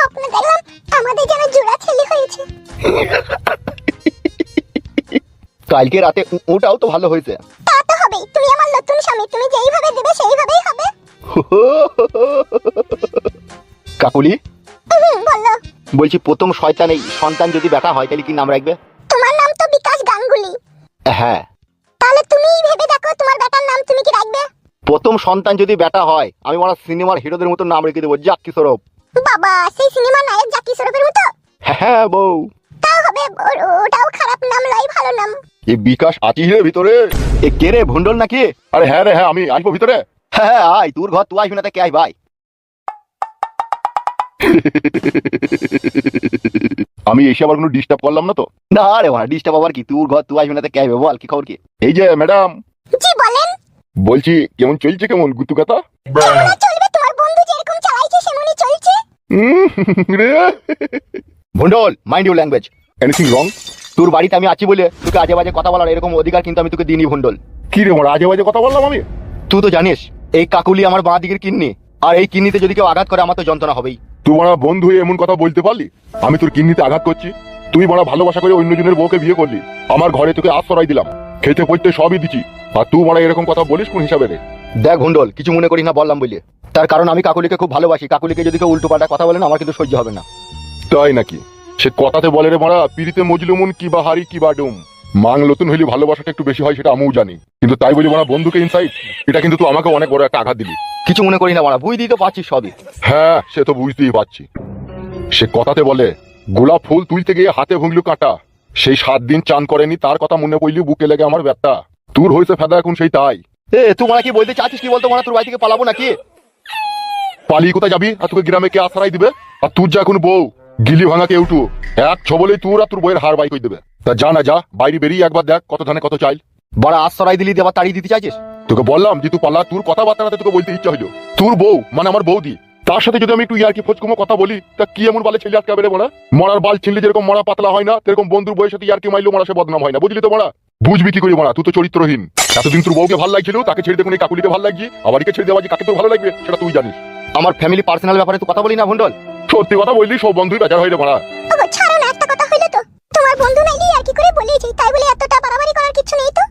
স্বপ্ন দেখলাম আমাদের যেন জোড়া ছেলে হয়েছে। কালকে রাতে ওটাও তো ভালো হয়েছে। তা তো হবেই, তুমি আমার নতুন স্বামী, তুমি যেইভাবে দেবে সেইভাবেই হবে। কাকুলি বলো। বলছি প্রথম শয়তান এই সন্তান যদি বেটা হয় তাহলে কি নাম রাখবে? তোমার নাম তো বিকাশ গাঙ্গুলি। হ্যাঁ, তাহলে তুমি ভেবে দেখো তোমার বেটার নাম তুমি কি রাখবে। প্রথম সন্তান যদি বেটা হয় আমি মানে সিনেমার হিরোদের মতো নাম রেখে দেবো, জাক্কি সরব। বাবা, সেই সিনেমা নায়ক জাকি শ্রফের মতো? হ্যাঁ বউ। তাও হবে, ওটাও খারাপ নাম নয়, ভালো নাম। এই বিকাশ আছিস রে ভিতরে? এ কে রে, ভুন্ডল নাকি? আরে হ্যাঁ রে, হ্যাঁ আমি আসবো ভিতরে। হ্যাঁ আয়, তোর ঘর তুই আসবি না তা কে আয় ভাই? আমি এসে আবার কোনো ডিস্টার্ব করলাম না তো? না রে ভাই, ডিস্টার্ব আবার কি? তোর ঘর তুই আসবি না তা কে আইবে? বল কি খবর কি? এই যে ম্যাডাম, জি বলেন। বলছি কেমন চলছে, কেমন গুতু কথা? কেমন আর চলবে, তোমার বন্ধু যেরকম চালাইছে সেমনই চলছে। রে ভুন্ডল, mind your language. Anything wrong? তোর বাড়িতে আমি আছি বলে তোকে আজে বাজে কথা বলার এরকম অধিকার কিন্তু আমি তোকে দিইনি ভুন্ডল। কি রে আমার আজে বাজে কথা বললাম আমি? তুই তো জানিস এই কাকুলি আমার বাঁ দিকের কিন্নি, আর এই কিন্নিতে যদি কেউ আঘাত করে আমার তো যন্ত্রণা হবেই। তুই বড় বন্ধু হয়ে এমন কথা বলতে পারলি? আমি তোর কিডনিতে আঘাত করছি? তুই বড় ভালোবাসা করে অন্যজনের বউকে বিয়ে করলি, আমার ঘরে তোকে আশ্রয় দিলাম, খেতে পড়তে সবই দিচ্ছি, আর তুই বড় এরকম কথা বলিস কোন হিসাবে রে? দেখ ভুন্ডল, কিছু মনে করিস না বললাম বলে, তার কারণ আমি কাকুলিকে খুব ভালোবাসি। কাকুলিকে যদি কেউ উল্টো পাল্টা কথা বলে না আমার কিন্তু সহ্য হবে না। তাই নাকি? সে কথাতে বলে রে মারা, পিড়িতে মজলুমুন কি বা হারি কি বা ডুম। মাং নতুন হইলে ভালোবাসাটা একটু বেশি হয় সেটা আমিও জানি, কিন্তু তাই বলি মারা বন্ধুকে ইনসাইড, এটা কিন্তু তুই আমাকে অনেক বড় একটা আঘাত দিলি। কিছু মনে করি না মারা, বুঝতেই তো পারছিস সবই। হ্যাঁ সে তো বুঝতেই পারছি। সে কথাতে বলে গোলাপ ফুল তুলতে গিয়ে হাতে ভুংলু কাঁটা, সেই 7 দিন চান করেনি তার কথা মনে পড়লি বুকে লেগে আমার ব্যথা। তোর হয়েছে ফেদা এখন সেই তাই। এ তুই মারা কি বলতে চাচ্ছিস কি বলতো মারা? তোর বাড়ি থেকে পালাবো নাকি? পালিয়ে কোথায় যাবি? আর তোকে গ্রামে কে আশ্রয় দিবে? আর তুই যা এখন বউ গিলি ভাঙা কে উঠু, এক ছবলেই তোর আর তোর বইয়ের হার বাই করে দেবে। তা যা না যা, বাইরে বেরিয়ে একবার দেখ কত ধানে কত চাইল। বড় আশ্রয় দিলি দিয়ে আবার তাড়িয়ে দিতে চাইছিস? তোকে বললাম যে তুই পালা, তোর কথাবার্তা না তোকে বলতে ইচ্ছা হইলো। তোর বউ মানে আমার বৌদি, তার সাথে যদি আমি একটু ইয়ার কি ফোচকুমো কথা বলি তা কি এমন বালে ছেলে আটকাবে রে মরা? মরার বাল ছিনলে যেরকম মরা পাতলা হয় না, সেরকম বন্ধুর বউয়ের সাথে ইয়ার কি মাইলো মরা সে বদনাম হয় না, বুঝলি তো মরা? বুঝবি কি করি মরা, তুই তো চরিত্রহীন। এতদিন তোর বউকে ভালো লাগছিল, তাকে ছেড়ে দেখুন এই কাকুলিকে ভালো লাগছে, আবার একে ছেড়ে দেওয়া যে কাকে তোর ভালো লাগবে সেটা তুই জানিস। আমার ফ্যামিলি পার্সোনাল ব্যাপারে তুই কথা বলি না ভুন্ডল। সত্যি কথা বললি সব বন্ধুই বেচার হইলে মরা। ওগো ছাড়ো না, একটা কথা হইলো তো, তোমার বন্ধু নাইলি আর কি করে বলেছি, তাই বলে এতটা বাড়াবাড়ি করার কিছু নেই তো।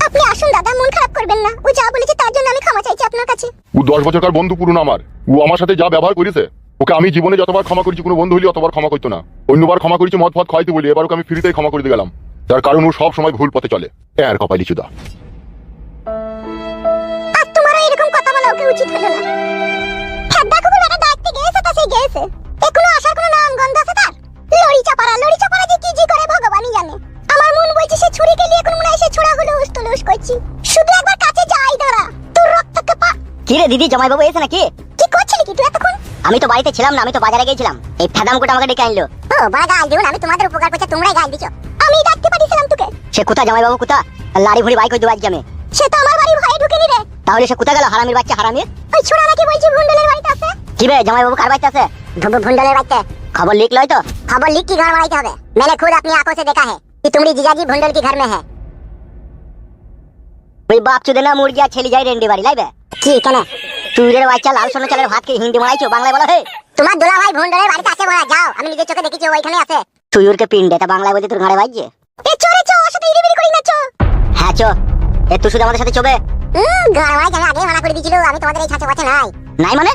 আপনি আসুন দাদা, মন খারাপ করবেন না, ও যা বলেছে তার জন্য আমি ক্ষমা চাইছি আপনার কাছে। ও 10 বছরকার বন্ধু পুরনো আমার, ও আমার সাথে যা ব্যবহার করেছে, ওকে আমি জীবনে যতবার ক্ষমা করেছি কোনো বন্ধু হলে অতবার ক্ষমা করতো না। অন্যবার ক্ষমা করেছি মদ ফদ খাইতে বলি, এবার ওকে আমি ফ্রিতেই ক্ষমা করে দিয়ে গেলাম, তার কারণ ও সব সময় ভুল পথে চলে। এর কপালি চুদা। আর তোমারও এরকম কথা বলা ওকে উচিত হলো না। হ্যাঁ দেখো বেটা, ডাকতে গেছে তা সেই গেছে, এখনো আসার কোনো নাম গন্ধ আছে তার? লড়ি চাপারা যে কি জি করে ভগবানই জানে। আমার মন বলছে সে ছুরি গেলি, এখন মনে হয় সে ছোড়া হলো উস্তলুস করছি। শুধু একবার কাছে যাই দাঁড়া, তোর রক্তকে পা। কি রে দিদি, জামাই বাবু এসে নাকি? কি করছিলি কি তুই এতক্ষণ? আমি তো বাড়িতে ছিলাম না, আমি তো বাজারে গিয়েছিলাম। এই ফেদাম কোটা আমাকে ডেকে আনলো। ও বড় গাল দিও না, আমি তোমাদের উপকার করছি তোমরাই গাল দিছো। আমি ডাকতে পাঠিয়েছিলাম তোকে। সে কোথা জামাই বাবু কোথা? লাড়ি ভুড়ি বাইক হয়ে দুয়ার জামে। সে তো আমার বাড়ি ভয়ে ঢুকেনি রে। তাহলে সে কোথা গেল হারামির বাচ্চা হারামি? ওই ছোড়া নাকি বলছি ভুন্ডলের বাড়িতে আছে। কি বে জামাই বাবু কার বাড়িতে আছে? ভুন্ডলের বাড়িতে খবর লিখ লয় তো? खबर लिख की घर बनाई हमें, मैंने खुद अपनी आंखों से देखा है कि तुम्हारी जीजाजी भुंडल के घर में है। ওই বাপ চোদে না মুরগি আর ছেলে যাই রেন্ডি বাড়ি লাইবে কি কেন? তুই রে বাচ্চা লাল সোনা চালের ভাত খেয়ে হিন্দি মারাইছো, বাংলায় বলো হে। তোমার দুলা ভাই ভুন্ডলের বাড়িতে আছে বলা, যাও আমি নিজের চোখে দেখেছি ওইখানে আছে। তুই ওরকে পিন্ডে তা বাংলায় বলতে তোর ঘাড়ে বাজছে। এ চোরে চো, ওর সাথে ইরিবিরি করি না চো। হ্যাঁ চো, এ তুই শুধু আমাদের সাথে চবে? ঘর ভাই আমি আগে মানা করে দিয়েছিল, আমি তোমাদের এই ছাঁচে পাচ্ছে নাই। নাই মানে?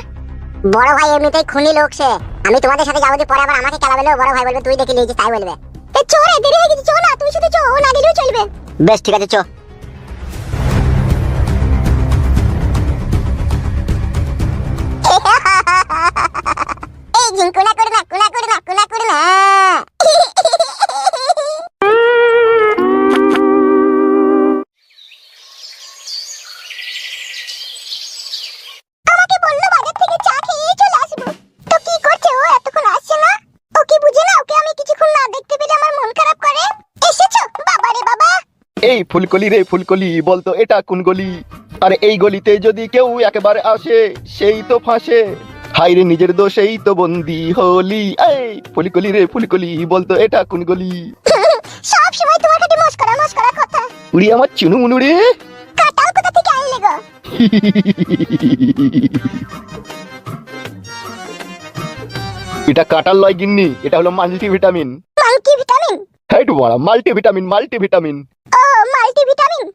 বড় ভাই এমনিতেই খুনি লোক সে, আমি তোমাদের সাথে যাবো, পরে আবার আমাকে খেলা বলবে, বড় ভাই বলবে তুই দেখে নিয়েছিস তাই বলবে। এ চোরে দেরি হয়ে গেছে, চো না তুমি শুধু চো, ও না দিলেও চলবে। বেশ ঠিক আছে চো। এই জিঙ্কুনা করে না, কুনা করে না, কুনা করে না। আমাকে বললো বাজার থেকে চা খেয়ে চলে আসবো, তো কি করছে ও এতক্ষণ আসছে না? ও কি বুঝে না ওকে আমি কিছুক্ষণ না দেখতে পেলে আমার মন খারাপ করে? এসেছো বাবা রে বাবা। এই ফুলকলি রে ফুলকলি, বলতো এটা কোন গলি? আর এই গলিতে যদি কেউ একেবারে আসে সেই তো ফাঁসে, হাই রে নিজের দোষেই তো বন্দি হলি। এই ফুলকলি রে ফুলকলি, বলতো এটা কোন গলি? সব সময় তোমার কাছে মস্করা মস্করা কথা। উড়ি আমার চুনু মুনু রে। কাটাল কোথা থেকে আনলে গো? এটা কাঁটাল লয় গিন্নি, এটা হলো মাল্টিভিটামিন। মাল্টিভিটামিন? হ্যাঁ একটু বড় মাল্টিভিটামিন, মাল্টিভিটামিন। ও মাল্টিভিটামিন।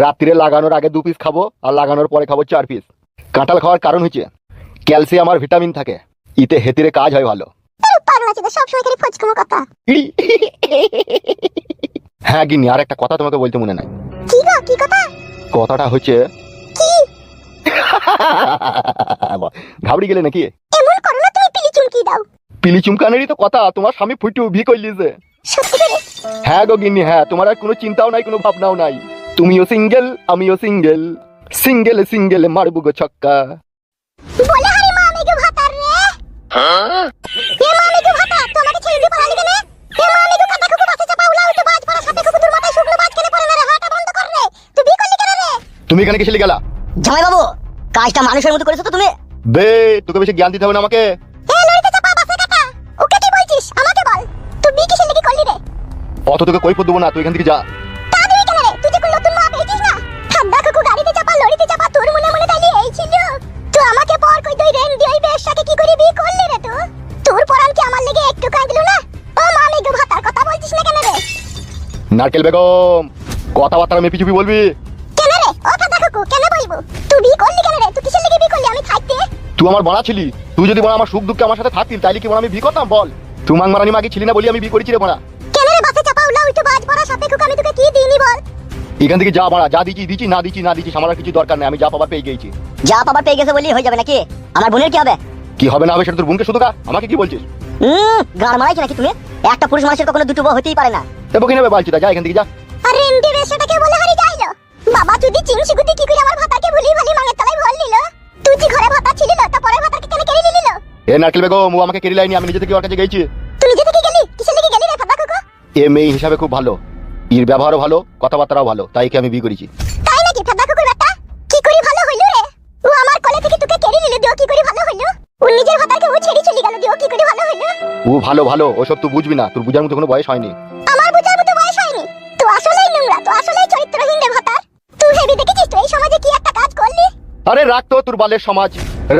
রাত্রিরে লাগানোর আগে 2 পিস খাবো আর লাগানোর পরে খাবো 4 পিস। কাঁঠাল খাওয়ার কারণ হচ্ছে ক্যালসিয়াম আর ভিটামিন থাকে, ইতে হেতিরে কাজ হয় ভালো। পাগল আছে সব সময় খালি ফচকুমো কথা। হ্যাঁ গিন্নি, আর একটা কথা তোমাকে বলতে মনে নাই। কি গো, কি কথা? কথাটা হচ্ছে কি? ঘাবড়ি গেলে নাকি? এমন করো না, তুমি পিলি চুমকি দাও। পিলি চুমকানেরই তো কথা, তোমার স্বামী ফুটু ভি করলিছে। সত্যি করে? হ্যাঁ গো গিন্নি হ্যাঁ, তোমার আর কোনো চিন্তাও নাই, কোনো ভাবনাও নাই। তুমিও সিঙ্গেল, আমিও সিঙ্গেল, সিঙ্গেল সিঙ্গেল মারবো গো ছক্কা। বলে হারি মা আমি গো ভাতার রে। এ মা আমি গো ভাতা, তোমাকে ছেড়ে দিয়ে পালালি কেন? এ মা আমি গো কাটা কুকু বাসে চাপা উলা উল্টো বাজ পড়া সাপে কুকু তোর মাথায় শুকনো বাজ কেন পড়ে না রে? হাঁটা বন্ধ কর রে। তুই বি করলি কেন রে? তুমি এখানে কিসে গেলা? জামাই বাবু, কাজটা মানুষের মতো করেছো তো তুমি। বে তোকে বেশি জ্ঞান দিতে হবে না আমাকে। এ লড়িতে চাপা বাসে কাটা। ওকে কি বলছিস? আমাকে বল। তুই বি কিসের লাগি করলি রে? অত তোকে কৈফত দেবো না, তুই এখান থেকে যা। তা দিবি কেন রে? তুই যে কোন নতুন মা পেয়েছিস না? ঠান্ডা কুকু গাড়িতে চাপা লড়িতে চাপা তোর মনে মনে তাইলি এই ছিল। তুই আমাকে পর কই দই রেন্ডি ওই বেশাকে কি করে বি করলি রে তুই? তোর পরান কি আমার লাগি একটু কাঁদলো না? ও মা আমি গো ভাতার কথা বলছিস না কেন রে? নারকেল বেগম, কথাবার্তা মেপি চুপি বলবি। কেন রে? ও কাদা কুকু কেন বলবো? তুই বি করলি কেন রে? তুই কিসের লাগি বি করলি আমি থাকতে? তুই আমার বাড়া ছিলি, তুই যদি বড় আমার সুখ দুঃখে আমার সাথে থাকতিস তাইলে কি বড় আমি বি করতাম বল? তুই মাং মারানি মাগি ছিলি না বলি আমি বি করেছি রে বড়া। কেন রে বাসে চাপা উলা উল্টো বাজ পড়া সাপে কুকু আমি তোকে কি দিইনি বল? এখান থেকে যা বড়া, যা দিচ্ছি দিচ্ছি, না দিচ্ছি না দিচ্ছি, আমার আর কিছু দরকার নেই, আমি যা পাবার পেয়ে গেছি। যা পাবার পেয়ে গেছে বললেই হয়ে যাবে নাকি? আমার বোনের কি হবে? কি হবে না হবে সেটা তোর বোনকে শুধু কা, আমাকে কি বলছিস? গান মারাইছো নাকি তুমি? একটা পুরুষ মানুষের কখনো দুটো বউ হতেই পারে না। দেবো কিনা বালছি যা এখান থেকে যা। আর রেন্ডি বেশাটাকে বলে হারি যাইলো। বাবা তুই চিংসি গুটি কি করে আমার ভাতাকে ভুলি ভালি মাঙের তলায় ভর নিল? তুই যে ঘরে ভাতা ছিলি না, তা পরে ভাতাকে কেন কেড়ে নিলিল? এ নারকেল বেগম, ও আমাকে কেড়ে লাইনি, আমি নিজে থেকে ওর কাছে গেছি। তুই নিজে থেকে গেলি? কিসের লাগি গেলি রে ফাদা কুকু? এ মেয়ে হিসাবে খুব ভালো, এর ব্যবহারও ভালো, কথাবার্তাও ভালো, তাই কি আমি বি করেছি। তাই নাকি ফাদা কুকুর বেটা? কি করে ভালো হইলো রে? ও আমার কোলে থেকে তোকে কেড়ে নিল, দিও কি করে ভালো হইলো? ও নিজের ভাতাকে ও ছেড়ে চলে গেল, দিও কি করে ভালো হইলো? ও ভালো ভালো, ওসব তুই বুঝবি না, তোর বুঝার মতো কোনো বয়স হয়নি। আমার বুঝার মতো বয়স হয়নি। তুই আসলেই নোংরা, তুই আসলেই চরিত্রহীন রে ভাতার। তুই হেবি দেখেছিস তুই এই সমাজে কি একটা কাজ করলি? আরে রাখ তো তোর বালের সমাজ,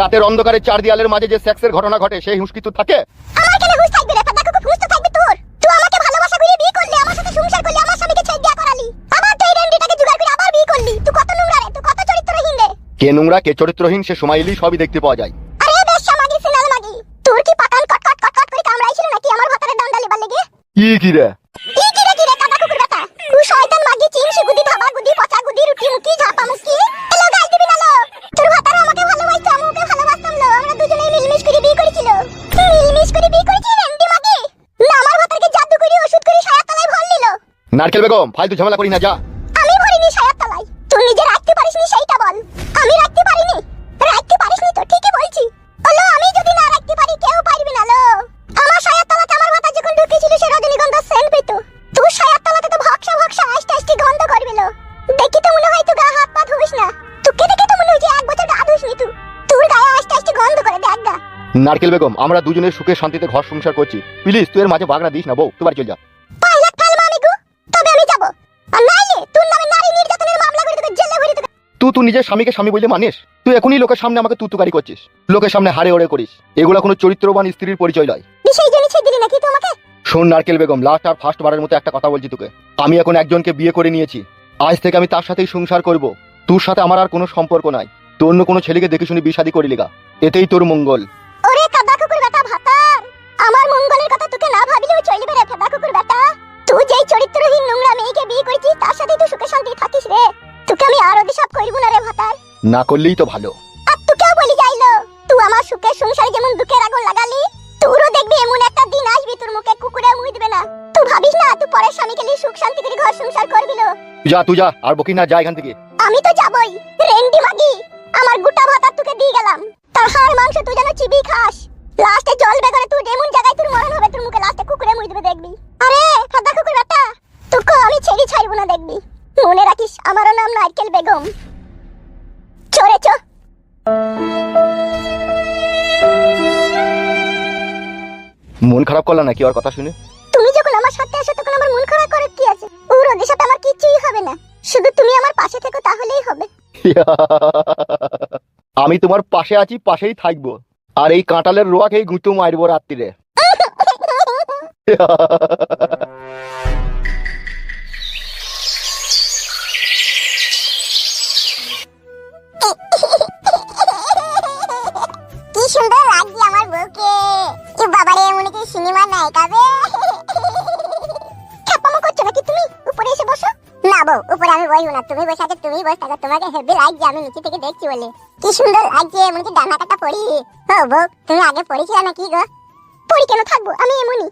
রাতের অন্ধকারে 4 দেয়ালের মাঝে যে সেক্সের ঘটনা ঘটে সেই হুঁশ কি তোর থাকে? আমার কেন হুঁশ থাকবে রে ফাদা কুকু? হুঁশ তো থাকবে তোর। তুই আমাকে ভালোবাসা করে বিয়ে করলি, আমার সাথে সংসার করলি, আমার স্বামীকে ছেড়ে দিয়া করালি, আবার তুই রেন্ডিটাকে জোগাড় করে আবার বিয়ে করলি। তুই কত নোংরা রে, তুই কত চরিত্রহীন রে। কে নোংরা কে চরিত্রহীন সে সময় এলেই সবই দেখতে পাওয়া যায়। আরে বেশ্যা মাগি সিনাল মাগি, তোর কি পাকান কটকট কটকট করে কামড়াইছিল নাকি আমার ভাতারে ডান্ডা লেবার লেগে? কি রে কি কিরে কাদা কুকুর বেটা? তুই শয়তান মাগি, চিংসি গুদি, ধাবা গুদি, পচা গুদি, রুটি মুখি, ঝাপা মুখি। এলো গাল দিবি না লো। তোর ভাতারে আমাকে ভালোবাসতো, আমি ওকে ভালোবাসতাম লো। আমরা দুজনেই মিলমিশ করে বিয়ে করেছিল। মিলমিশ করে বিয়ে করেছি রেন্ডি মাগি? না আমার ভাতারকে জাদু করে ওষুধ করে ছায়ার তলায় ভর নিল। নারকেল বেগম, ফালতু ঝামেলা করি না, যা। আমি ভরিনি ছায়ার তলায়, তুই নিজে রাখতে পারিসনি সেইটা বল। আমি রাখতে পারিনি? রাখতে পারিসনি তো ঠিকই বলছি। ওলো আমি যদি না রাখতে পারি কেউ পারবে না লো। আমার ছায়ার তলাতে আমার ভাতা যখন ঢুকেছিল সে রজনীগন্ধা সেন্ট পেত। তুই ছায়ার তলাতে তো ভক্সা ভক্সা আস্তে আস্তে গন্ধ করবে লো। দেখি তো মনে হয় তুই গা হাত পা ধুইস না। তোকে দেখে তো মনে হয় যে 1 বছর গা ধুইসনি তুই। তোর গায়ে আস্তে আস্তে গন্ধ করে দেখ গা। নারকেল বেগম, আমরা দুজনের সুখে শান্তিতে ঘর সংসার করছি, প্লিজ তুই এর মাঝে বাগড়া দিস না বউ, তুই বাড়ি চল যা। পাইলা ফেল মামিগু, তবে আমি যাব। আর নাইলে তোর নামে নারী নির্যাতনের মামলা করে তোকে জেলে ভরে দেব। তুই নিজের স্বামীকে স্বামী বলে মানিস? তুই এখনই লোকের সামনে আমাকে তুতুকারি করছিস, লোকের সামনে হাড়ে ওড়ে করিস, এগুলা কোনো চরিত্রবান স্ত্রীর পরিচয় নয়। সেই জন্য ছেড়ে দিলি নাকি তোমাকে? শোন নারকেল বেগম, লাস্ট আর ফার্স্ট বারের মতো একটা কথা বলছি তোকে, আমি এখন একজনকে বিয়ে করে নিয়েছি, আজ থেকে আমি তার সাথেই সংসার করব। তোর সাথে আমার আর কোনো সম্পর্ক নাই, তোর অন্য কোনো ছেলেকে দেখে শুনে বিয়ে শাদী করিলিগা, এতেই তোর মঙ্গল। ওরে কাদা কুকুর বেটা ভাতার, আমার মঙ্গলের কথা তোকে না ভাবিলেও চলবে রে কাদা কুকুর বেটা। তুই যেই চরিত্রহীন নোংরা মেয়েকে বিয়ে করেছিস তার সাথে তুই সুখে শান্তি থাকিস রে। তোকে আমি আর অভিশাপ করব না রে ভাতার। না করলেই তো ভালো। আর তোকেও বলি যাইলো, তুই আমার সুখের সংসারে যেমন দুঃখের আগুন লাগালি, তোরও দেখবি এমন একটা দিন আসবে তোর মুখে কুকুরে মুই দিবে না। তুই ভাবিস না তুই পরের স্বামীকে নিয়ে সুখ শান্তি করে ঘর সংসার করবি লো। তুই যা আর বকি না, যা এখান থেকে। আমি তো যাবই রেন্ডি মাগি, আমার গোটা ভাতার তোকে দিয়ে গেলাম, তার হাড় মাংস তুই যেন চিবি খাস। লাস্টে জ্বলবে করে তুই এমন জায়গায় তোর মরণ হবে তোর মুখে লাস্টে কুকুরে মুই দিবে দেখবি। আরে কাদা কুকুর বেটা, তোকে আমি ছেড়ে ছাড়বো না দেখবি। মনে রাখিস আমারও নাম নারকেল বেগম। চরে চ। মন খারাপ করলা নাকি ওর কথা শুনে? তুমি যখন আমার সাথে আসো তখন আমার মন খারাপ করার কি আছে? ওর ওদের সাথে আমার কিছুই হবে না, শুধু তুমি আমার পাশে থেকো তাহলেই হবে। আমি তোমার পাশে আছি, পাশেই থাকবো। আর এই কাঁটালের রোয়াকেই গুঁতো মারবো রাত্রিরে। কি সুন্দর লাগছে আমার বউকে। এ বাবারে, মনে কি সিনেমা নায়িকা বে। খেপামো করছো নাকি তুমি? উপরে এসে বসো। না বউ, উপরে আমি বসবো না, তুমি বসে আছো, তুমি বসে থাকো। তোমাকে হেভি লাগছে, আমি নিচে থেকে দেখছি বলে। কি সুন্দর লাগছে, মনে কি ডানা কাটা পড়ি। ও বউ, তুমি আগে পড়েছিলে নাকি গো? পড়ি কেন থাকবো, আমি এমনই।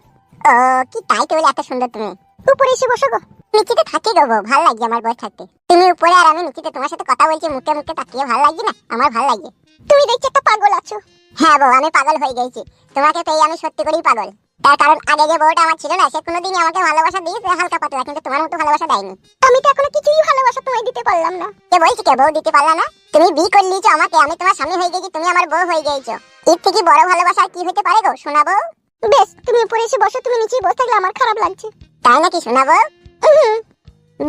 ও কি তাই তো বলে এত সুন্দর তুমি। উপরে এসে বসো গো। নিচেতে থাকি গো বউ, ভালো লাগছে আমার বসে থাকতে। তুমি উপরে আর আমি নিচেতে, তোমার সাথে কথা বলছি মুখে মুখে তাকিয়ে, ভালো লাগছে না? আমার ভালো লাগছে। তুমি দেখছি একটা পাগল আছো। হ্যাঁ বউ, আমি পাগল হয়ে গেছি। তোমাকে পেয়ে আমি সত্যি করেই পাগল। তার কারণ আগে যে বউটা আমার ছিল না, সে কোনোদিনই আমাকে ভালোবাসা দিয়েছে হালকা পাতলা, কিন্তু তোমার মতো ভালোবাসা দেয়নি। আমি তো এখনো কিছুই ভালোবাসা তোমায় দিতে পারলাম না। কে বলছি কে বউ দিতে পারলা না? তুমি বিয়ে করে নিয়েছো আমাকে, আমি তোমার স্বামী হয়ে গেছি, তুমি আমার বউ হয়ে গেছো। এর থেকে বড় ভালোবাসা কি হতে পারে গো শোনা বউ? বেশ, তুমি উপরে এসে বসো, তুমি নিচে বসে থাকলে আমার খারাপ লাগছে। তাই নাকি শোনা বউ?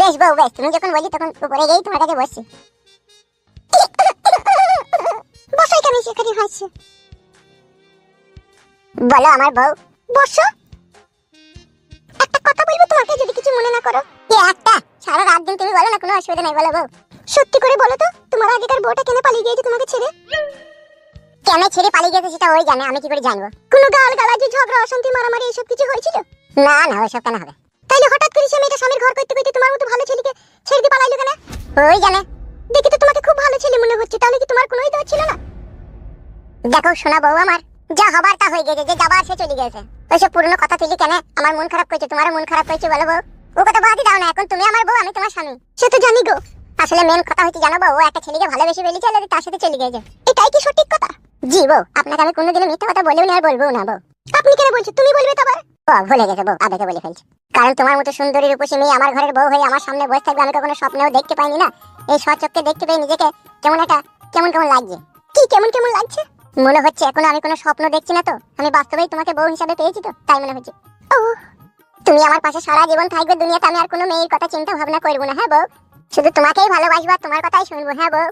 বেশ বউ বেশ, তুমি যখন বলছি তখন উপরে গিয়ে তোমার কাছে বসছি। বসো এখানে, সেখানে হাসছে। বলো আমার বউ। বসো। একটা কথা বলবো তোমাকে, যদি কিছু মনে না করো। কি একটা? সারা রাত দিন তুমি বলো না, কোনো অসুবিধা নাই, বলো বউ। সত্যি করে বলো তো, তোমার আগেকার বউটা কেন পালিয়ে গিয়েছে তোমাকে ছেড়ে? কেন ছেড়ে পালিয়ে গেছে সেটা ওই জানে, আমি কি করে জানবো? কোনো গাল গালাজি, ঝগড়া, অশান্তি, মারামারি এসব কিছু হয়েছিল? না না, ওইসব কেন হবে? তাইলে হঠাৎ করে সে মেয়েটা স্বামীর ঘর করতে করতে তোমার মতো ভালো ছেলেকে ছেড়ে দিয়ে পালাইলো কেন? ওই জানে। দেখি তো তোমাকে খুব ভালো ছেলে মনে হচ্ছে, তাহলে কি তোমার কোনোই দোষ ছিল না? দেখো শোনা বউ আমার, যা হবার তা হয়ে গেছে, যে যাবার সে চলে গেছে। ওইসব পুরনো কথা তুলি কেন? আমার মন খারাপ করেছে, তোমারও মন খারাপ করেছে, বলো বউ। ও কথা বাদই দাও না, এখন তুমি আমার বউ, আমি তোমার স্বামী। সে তো জানি গো। আসলে মেন কথা হচ্ছে জানো বউ, ও একটা ছেলেকে ভালোবেসে ফেলেছে আর তার সাথে চলে গেছে। এটাই কি সঠিক কথা? জি বউ, আপনাকে আমি কোনোদিনও মিথ্যা কথা বলেও না আর বলবো না বউ। আপনি কেন বলছো? তুমি বলবে তো আবার। ও ভুলে গেছে বউ, আবেগে বলে ফেলছি। কারণ তোমার মতো সুন্দরী রূপসী মেয়ে আমার ঘরের বউ হয়ে আমার সামনে বসে থাকবে, আমি কখনো স্বপ্নেও দেখতে পাইনি না। এই সচক্ষে দেখতে পেয়ে নিজেকে কেমন একটা কেমন কেমন লাগছে। কি কেমন কেমন লাগছে? মনে হচ্ছে এখন আমি কোনো স্বপ্ন দেখছি না তো, আমি বাস্তবেই তোমাকে বউ হিসাবে পেয়েছি তো, তাই মনে হচ্ছে। ও, তুমি আমার পাশে সারা জীবন থাকবে দুনিয়াতে, আমি আর কোনো মেয়ের কথা চিন্তা ভাবনা করবো না। হ্যাঁ বউ, শুধু তোমাকেই ভালোবাসবো, তোমার কথাই শুনবো। হ্যাঁ বউ,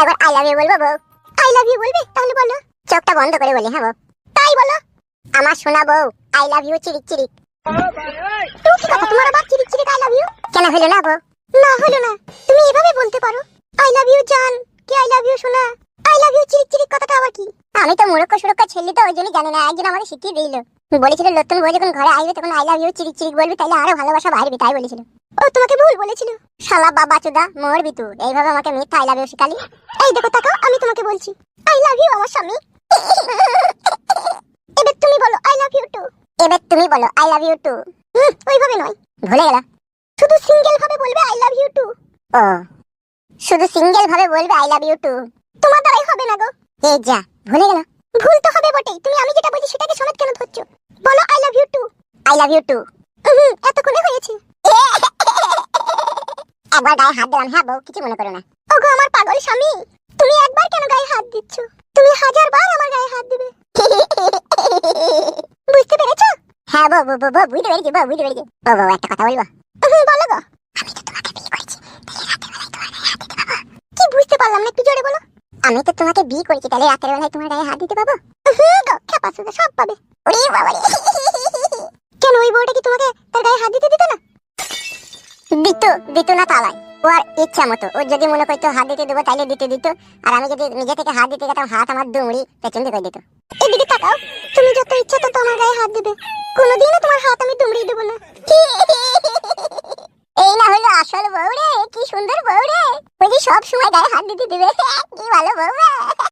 এবার আই লাভ ইউ বলবো বউ। আই লাভ ইউ বলবে? তাহলে বলো। চোখটা বন্ধ করে বলি। হ্যাঁ বউ। তাই বলো। আমার শোনা বউ, আই লাভ ইউ চিরিক চিরিক। তুমি কি কথা, তোমার আবার চিরিক চিরিক আই লাভ ইউ কেন হলো না বউ? না হলো না, তুমি এভাবে বলতে পারো। আই লাভ ইউ জান, কি আই লাভ ইউ শোনা। আই লাভ ইউ চিরিক চিরিক কথাটা আবার কি? আমি তো মূর্খ সুরক্ষা ছেলে তো, ওই জন্য জানি না, একজন আমাকে শিখিয়ে দিল। বলেছিল নতুন বউ যখন ঘরে আসবে তখন আই লাভ ইউ চিরিক চিরিক বলবি, তাহলে আরো ভালোবাসা বাড়বে, তাই বলেছিল। ও তোমাকে ভুল বলেছিল? শালা বাবা চোদা, মরবি তুই, এইভাবে আমাকে মিথ্যা আই লাভ ইউ শিখালি। এই দেখো তাকাও, আমি তোমাকে বলছি আই লাভ ইউ আমার স্বামী। এবার তুমি বলো আই লাভ ইউ টু। এবার তুমি বলো আই লাভ ইউ টু। ওইভাবে নয়, ভুলে গেলা। শুধু সিঙ্গেল ভাবে বলবে আই লাভ ইউ টু। ও, শুধু সিঙ্গেল ভাবে বলবে আই লাভ ইউ টু। তোমার দ্বারাই হবে না গো। এই যা, ভুলে গেলা। ভুল তো হবে বটেই, তুমি আমি যেটা বলছি সেটাকে শোনাত কেন ধরছো? বলো I love you too. I love you too. এতক্ষণে হয়েছে। একবার গায়ে হাত দিলাম। হ্যাঁ বউ, কিছু মনে করো না। ওগো আমার পাগল স্বামী, তুমি একবার কেন গায়ে হাত দিচ্ছ? তুমি 1000 বার আমার গায়ে হাত দিবে। বুঝতে পেরেছো? হ্যাঁ বউ, বুঝতে পেরেছি বউ, বুঝতে পেরেছি। ও বউ, একটা কথা বলবো? বলো গো। আমি তো তোমাকে বিয়ে করেছি, তাহলে রাতের বেলায় তোমার গায়ে হাত দিতে পাবো? কি বুঝতে পারলাম না, একটু জোরে বলো। আমি তো তোমাকে বিয়ে করেছি, তাহলে রাতের বেলায় তোমার গায়ে হাত দিতে পাবো? গো, খেপা শুধু সব পাবে। ওরে বাবা রে। কেন, ওই বউটা কি তোমাকে তার গায়ে হাত দিতে দিত না? দিত না তালাই। ওর ইচ্ছা মতো, ও যদি মনে করতো হাত দিতে দেবো তাইলে দিতে দিত, আর আমি যদি নিজে থেকে হাত দিতে যেতাম, হাত আমার দুমড়ি পেছন দিকে দিত। এদিকে তাকাও, তুমি যত ইচ্ছা তত আমার গায়ে হাত দিবে, কোনোদিনও তোমার হাত আমি দুমড়ি দেবো না। এই না হলো আসল বউ রে, কি সুন্দর বউ রে, ওই যে সব সময় গায়ে হাত দিতে দিবে। কি ভালো বউ রে।